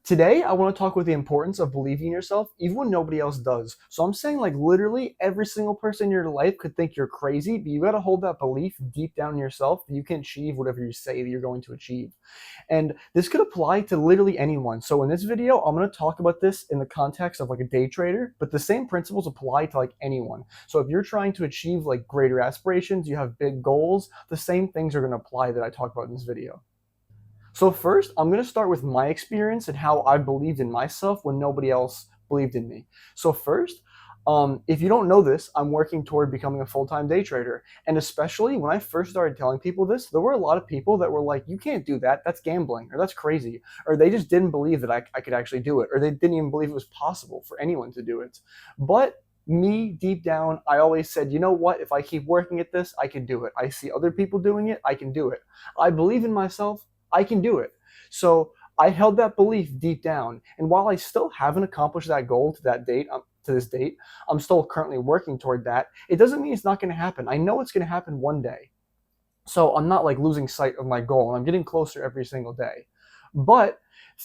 Today, I want to talk about the importance of believing in yourself even when nobody else does. So I'm saying like literally every single person in your life could think you're crazy, but you got to hold that belief deep down in yourself that you can achieve whatever you say that you're going to achieve. And this could apply to literally anyone. So in this video, I'm going to talk about this in the context of like a day trader, but the same principles apply to like anyone. So if you're trying to achieve like greater aspirations, you have big goals, the same things are going to apply that I talk about in this video. So first, I'm going to start with my experience and how I believed in myself when nobody else believed in me. So first, if you don't know this, I'm working toward becoming a full-time day trader. And especially when I first started telling people this, there were a lot of people that were like, you can't do that. That's gambling, or that's crazy. Or they just didn't believe that I could actually do it. Or they didn't even believe it was possible for anyone to do it. But me, deep down, I always said, you know what? If I keep working at this, I can do it. I see other people doing it, I can do it. I believe in myself, I can do it. So I held that belief deep down. And while I still haven't accomplished that goal to this date, I'm still currently working toward that. It doesn't mean it's not going to happen. I know it's going to happen one day. So I'm not like losing sight of my goal, and I'm getting closer every single day. But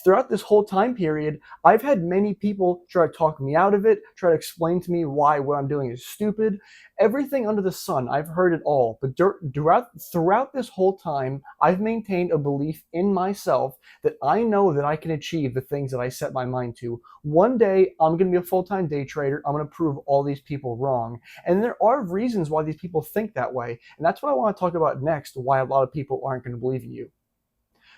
throughout this whole time period, I've had many people try to talk me out of it, try to explain to me why what I'm doing is stupid. Everything under the sun, I've heard it all. But throughout this whole time, I've maintained a belief in myself that I know that I can achieve the things that I set my mind to. One day, I'm going to be a full-time day trader. I'm going to prove all these people wrong. And there are reasons why these people think that way. And that's what I want to talk about next, why a lot of people aren't going to believe in you.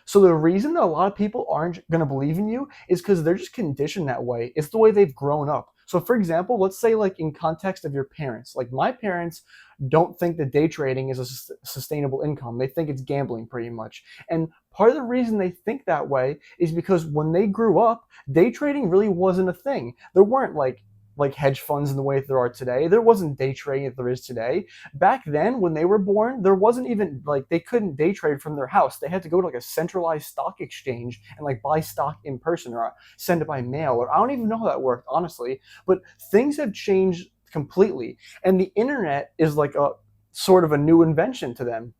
So the reason that a lot of people aren't going to believe in you is because they're just conditioned that way. It's the way they've grown up. So for example, let's say like in context of your parents, like my parents don't think that day trading is a sustainable income. They think it's gambling pretty much. And part of the reason they think that way is because when they grew up, day trading really wasn't a thing. There weren't like hedge funds in the way that there are today. There wasn't day trading that there is today. Back then, when they were born, there wasn't even like they couldn't day trade from their house. They had to go to like a centralized stock exchange and like buy stock in person or send it by mail. Or I don't even know how that worked, honestly. But things have changed completely. And the internet is like a sort of a new invention to them.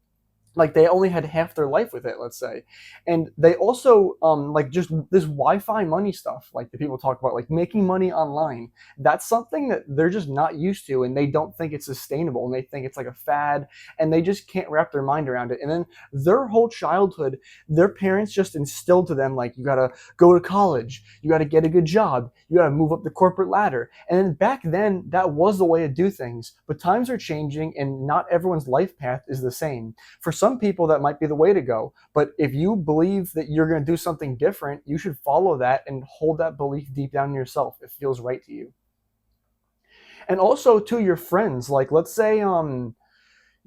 Like they only had half their life with it, let's say. And they also like just this Wi-Fi money stuff, like the people talk about, like making money online. That's something that they're just not used to, and they don't think it's sustainable, and they think it's like a fad, and they just can't wrap their mind around it. And then their whole childhood, their parents just instilled to them like, you gotta go to college, you gotta get a good job, you gotta move up the corporate ladder. And then back then, that was the way to do things. But times are changing, and not everyone's life path is the same. For some people, that might be the way to go. But if you believe that you're going to do something different, you should follow that and hold that belief deep down in yourself. It feels right to you. And also to your friends, like let's say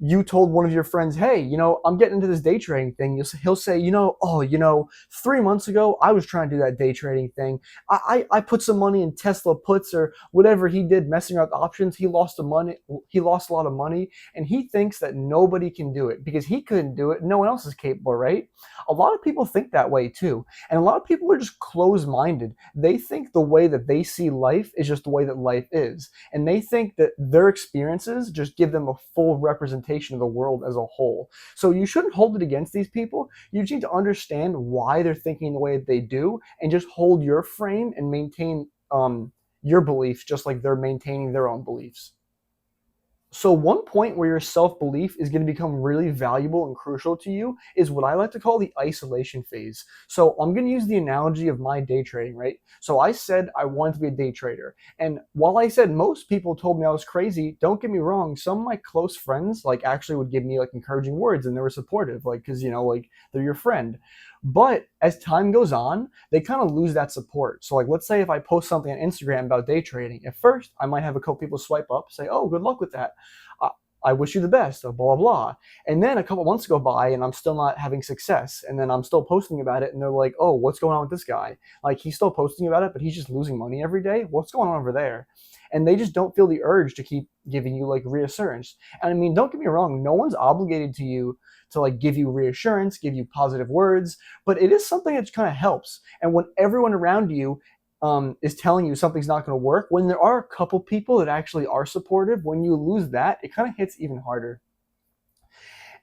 you told one of your friends, hey, I'm getting into this day trading thing. He'll say, oh, 3 months ago, I was trying to do that day trading thing. I put some money in Tesla puts or whatever he did, messing around with options. He lost a lot of money, and he thinks that nobody can do it because he couldn't do it. No one else is capable, right? A lot of people think that way too. And a lot of people are just closed-minded. They think the way that they see life is just the way that life is. And they think that their experiences just give them a full representation of the world as a whole. So you shouldn't hold it against these people. You just need to understand why they're thinking the way that they do and just hold your frame and maintain your beliefs just like they're maintaining their own beliefs. So one point where your self-belief is going to become really valuable and crucial to you is what I like to call the isolation phase. So I'm going to use the analogy of my day trading, right? So I said I wanted to be a day trader. And while I said most people told me I was crazy, don't get me wrong, some of my close friends like actually would give me like encouraging words, and they were supportive, like, because like they're your friend. But as time goes on, they kind of lose that support. So like, let's say if I post something on Instagram about day trading, at first I might have a couple people swipe up, say, oh, good luck with that. I wish you the best, blah, blah, blah. And then a couple months go by and I'm still not having success. And then I'm still posting about it. And they're like, oh, what's going on with this guy? Like, he's still posting about it, but he's just losing money every day. What's going on over there? And they just don't feel the urge to keep giving you like reassurance. And I mean, don't get me wrong. No one's obligated to you to like give you reassurance, give you positive words, but it is something that kind of helps. And when everyone around you is telling you something's not going to work, when there are a couple people that actually are supportive, when you lose that, it kind of hits even harder.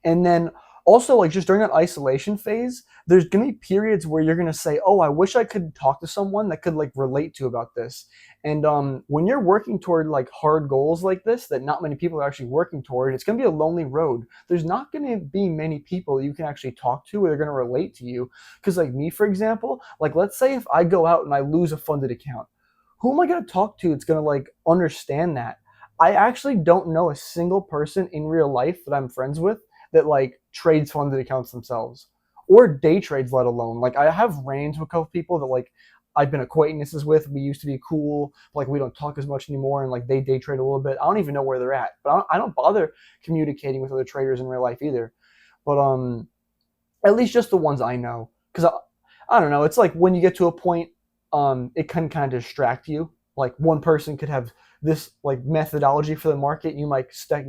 And then Also, like just during that isolation phase, there's gonna be periods where you're gonna say, "Oh, I wish I could talk to someone that could like relate to about this." And when you're working toward like hard goals like this that not many people are actually working toward, it's gonna be a lonely road. There's not gonna be many people you can actually talk to or they're gonna relate to you. Because like me, for example, like let's say if I go out and I lose a funded account, who am I gonna talk to that's gonna like understand that? I actually don't know a single person in real life that I'm friends with that like trades funded accounts themselves or day trades, let alone. Like I have ran with a couple people that like I've been acquaintances with. We used to be cool, but, like we don't talk as much anymore, and like they day trade a little bit. I don't even know where they're at, but I don't bother communicating with other traders in real life either. But at least just the ones I know, because I don't know. It's like when you get to a point, it can kind of distract you. Like one person could have this like methodology for the market, you might start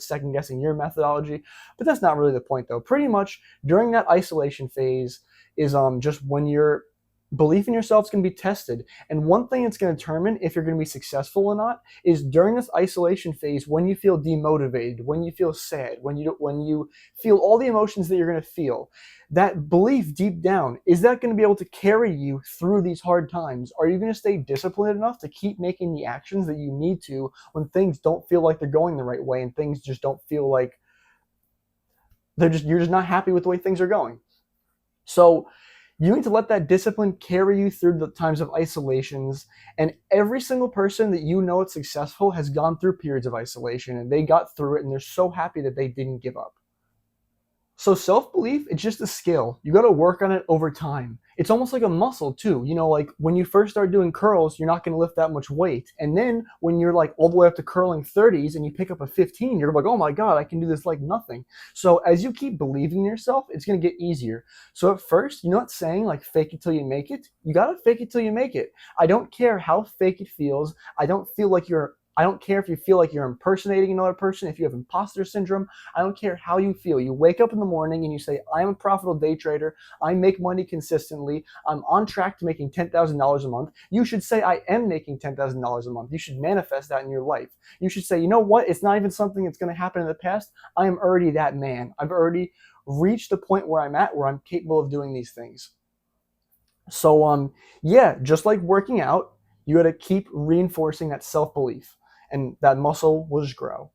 second guessing your methodology, but that's not really the point though. Pretty much during that isolation phase is just when your belief in yourself is going to be tested, and one thing that's going to determine if you're going to be successful or not is during this isolation phase when you feel demotivated, when you feel sad, when you feel all the emotions that you're going to feel. That belief deep down, is that going to be able to carry you through these hard times? Are you going to stay disciplined enough to keep making the actions that you need to when things don't feel like they're going the right way and things just don't feel like you're just not happy with the way things are going? So you need to let that discipline carry you through the times of isolations. And every single person that you know is successful has gone through periods of isolation and they got through it and they're so happy that they didn't give up. So self-belief, it's just a skill. You got to work on it over time. It's almost like a muscle too. You know, like when you first start doing curls, you're not going to lift that much weight. And then when you're like all the way up to curling 30s and you pick up a 15, you're like, "Oh my god, I can do this like nothing." So as you keep believing in yourself, it's going to get easier. So at first, you're not saying like fake it till you make it. You got to fake it till you make it. I don't care how fake it feels. I don't care if you feel like you're impersonating another person, if you have imposter syndrome. I don't care how you feel. You wake up in the morning and you say, "I am a profitable day trader. I make money consistently. I'm on track to making $10,000 a month." You should say, "I am making $10,000 a month." You should manifest that in your life. You should say, "You know what? It's not even something that's going to happen in the past. I am already that man. I've already reached the point where I'm at, where I'm capable of doing these things." So, yeah, just like working out, you got to keep reinforcing that self belief, and that muscle will just grow.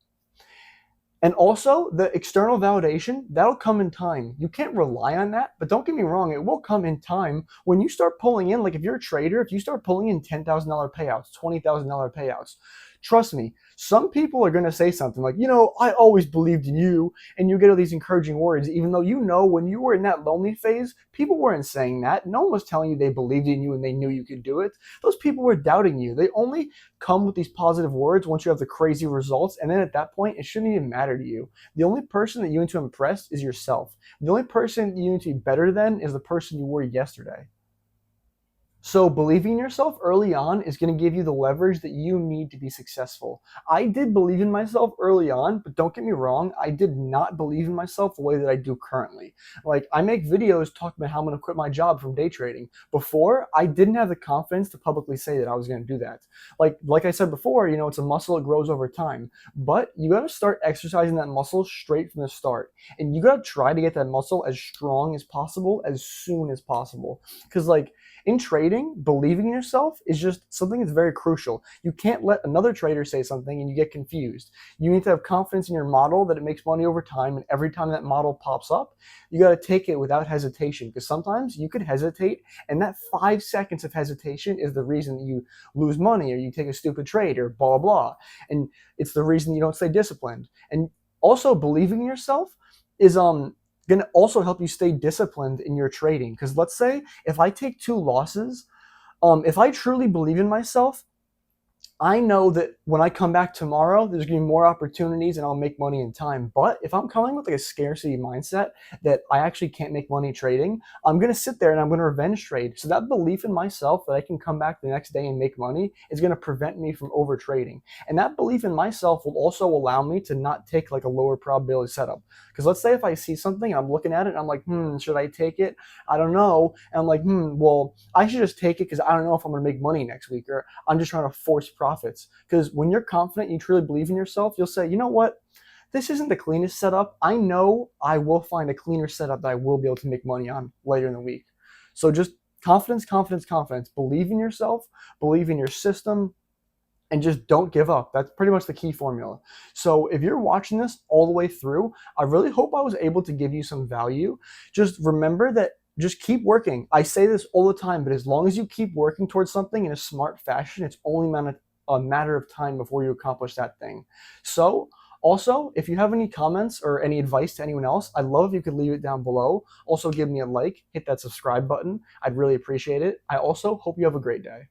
And also, the external validation, that'll come in time. You can't rely on that, but don't get me wrong, it will come in time when you start pulling in, like if you're a trader, if you start pulling in $10,000 payouts, $20,000 payouts, trust me, some people are going to say something like, "I always believed in you." And you get all these encouraging words, even though when you were in that lonely phase, people weren't saying that. No one was telling you they believed in you and they knew you could do it. Those people were doubting you. They only come with these positive words once you have the crazy results, and then at that point it shouldn't even matter to you. The only person that you need to impress is yourself. The only person you need to be better than is the person you were yesterday. So believing in yourself early on is going to give you the leverage that you need to be successful. I did believe in myself early on, but don't get me wrong, I did not believe in myself the way that I do currently. Like I make videos talking about how I'm going to quit my job from day trading. Before, I didn't have the confidence to publicly say that I was going to do that. Like I said before, it's a muscle that grows over time, but you got to start exercising that muscle straight from the start. And you got to try to get that muscle as strong as possible as soon as possible. Cuz like in trading, believing in yourself is just something that's very crucial. You can't let another trader say something and you get confused. You need to have confidence in your model that it makes money over time, and every time that model pops up, you got to take it without hesitation, because sometimes you could hesitate and that 5 seconds of hesitation is the reason that you lose money or you take a stupid trade or blah, blah, blah. And it's the reason you don't stay disciplined. And also believing in yourself is going to also help you stay disciplined in your trading. Because let's say if I take 2 losses, if I truly believe in myself, I know that when I come back tomorrow, there's going to be more opportunities and I'll make money in time. But if I'm coming with like a scarcity mindset that I actually can't make money trading, I'm going to sit there and I'm going to revenge trade. So that belief in myself that I can come back the next day and make money is going to prevent me from over trading. And that belief in myself will also allow me to not take like a lower probability setup. Because let's say if I see something and I'm looking at it and I'm like, should I take it? I don't know. And I'm like, well, I should just take it because I don't know if I'm going to make money next week, or I'm just trying to force profits. Because when you're confident, you truly believe in yourself, you'll say, "You know what? this isn't the cleanest setup. I know I will find a cleaner setup that I will be able to make money on later in the week. So just confidence, confidence, confidence. Believe in yourself, believe in your system, and just don't give up. That's pretty much the key formula. So if you're watching this all the way through, I really hope I was able to give you some value. Just remember that just keep working. I say this all the time, but as long as you keep working towards something in a smart fashion, it's only a matter of time before you accomplish that thing. So also, if you have any comments or any advice to anyone else, I'd love if you could leave it down below. Also, give me a like, hit that subscribe button. I'd really appreciate it. I also hope you have a great day.